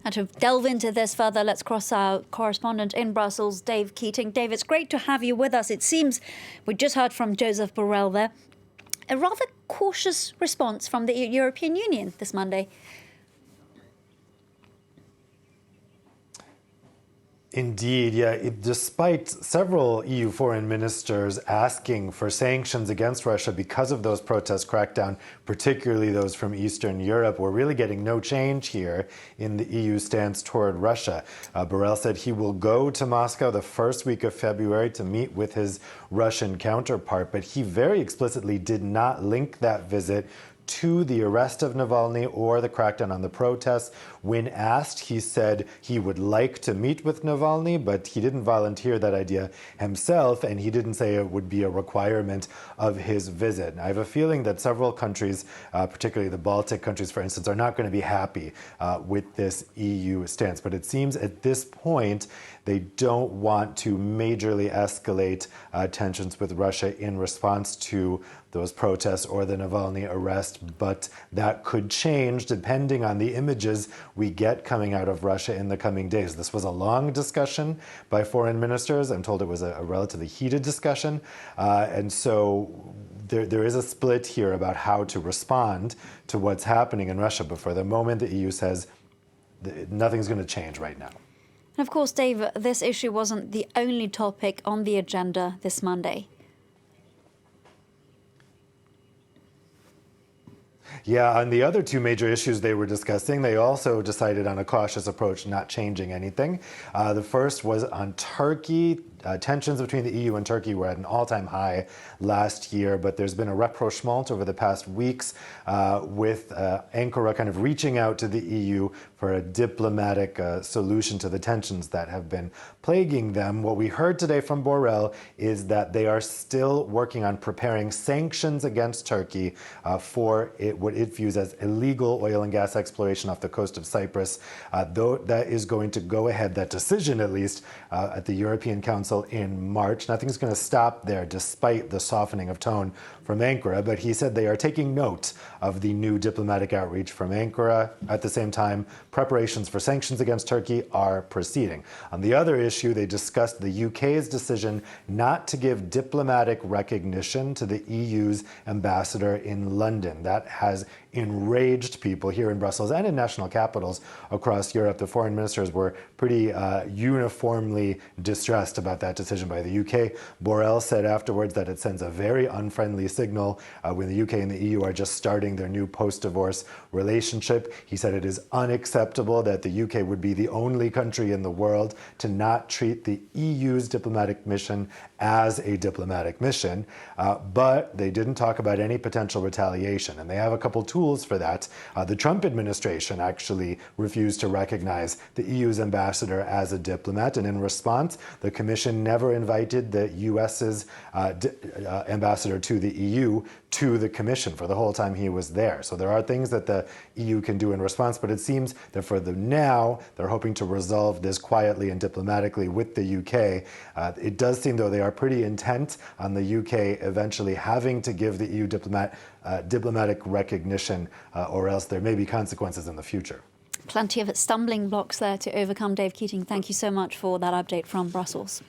And to delve into this further, let's cross our correspondent in Brussels, Dave Keating. Dave, it's great to have you with us. It seems we just heard from Joseph Borrell there. A rather cautious response from the European Union this Monday. Indeed, yeah. Despite several EU foreign ministers asking for sanctions against Russia because of those protest crackdown, particularly those from Eastern Europe, we're really getting no change here in the EU stance toward Russia. Borrell said he will go to Moscow the first week of February to meet with his Russian counterpart, but he very explicitly did not link that visit to the arrest of Navalny or the crackdown on the protests. When asked, he said he would like to meet with Navalny, but he didn't volunteer that idea himself, and he didn't say it would be a requirement of his visit. I have a feeling that several countries, particularly the Baltic countries, for instance, are not going to be happy with this EU stance. But it seems at this point, they don't want to majorly escalate tensions with Russia in response to those protests or the Navalny arrest, but that could change depending on the images we get coming out of Russia in the coming days. This was a long discussion by foreign ministers. I'm told it was a relatively heated discussion. And so there is a split here about how to respond to what's happening in Russia. But for the moment, the EU says nothing's going to change right now. And of course, Dave, this issue wasn't the only topic on the agenda this Monday. Yeah, on the other two major issues they were discussing, they also decided on a cautious approach, not changing anything. The first was on Turkey. Tensions between the EU and Turkey were at an all-time high last year, but there's been a rapprochement over the past weeks with Ankara kind of reaching out to the EU for a diplomatic solution to the tensions that have been plaguing them. What we heard today from Borrell is that they are still working on preparing sanctions against Turkey for what it views as illegal oil and gas exploration off the coast of Cyprus. Though that is going to go ahead, that decision at least, at the European Council in March. Nothing's going to stop there despite the softening of tone from Ankara, but he said they are taking note of the new diplomatic outreach from Ankara. At the same time, preparations for sanctions against Turkey are proceeding. On the other issue, they discussed the UK's decision not to give diplomatic recognition to the EU's ambassador in London. That has enraged people here in Brussels and in national capitals across Europe. The foreign ministers were pretty uniformly distressed about that decision by the UK. Borrell said afterwards that it sends a very unfriendly signal when the UK and the EU are just starting their new post-divorce relationship. He said it is unacceptable that the UK would be the only country in the world to not treat the EU's diplomatic mission as a diplomatic mission, but they didn't talk about any potential retaliation, and they have a couple tools for that. The Trump administration actually refused to recognize the EU's ambassador as a diplomat, and in response, the Commission never invited the US's ambassador to the EU to the Commission for the whole time he was there. So there are things that the EU can do in response, but it seems that for them now, they're hoping to resolve this quietly and diplomatically with the UK. It does seem, though, they are pretty intent on the UK eventually having to give the EU diplomatic recognition, or else there may be consequences in the future. Plenty of stumbling blocks there to overcome. Dave Keating, thank you so much for that update from Brussels.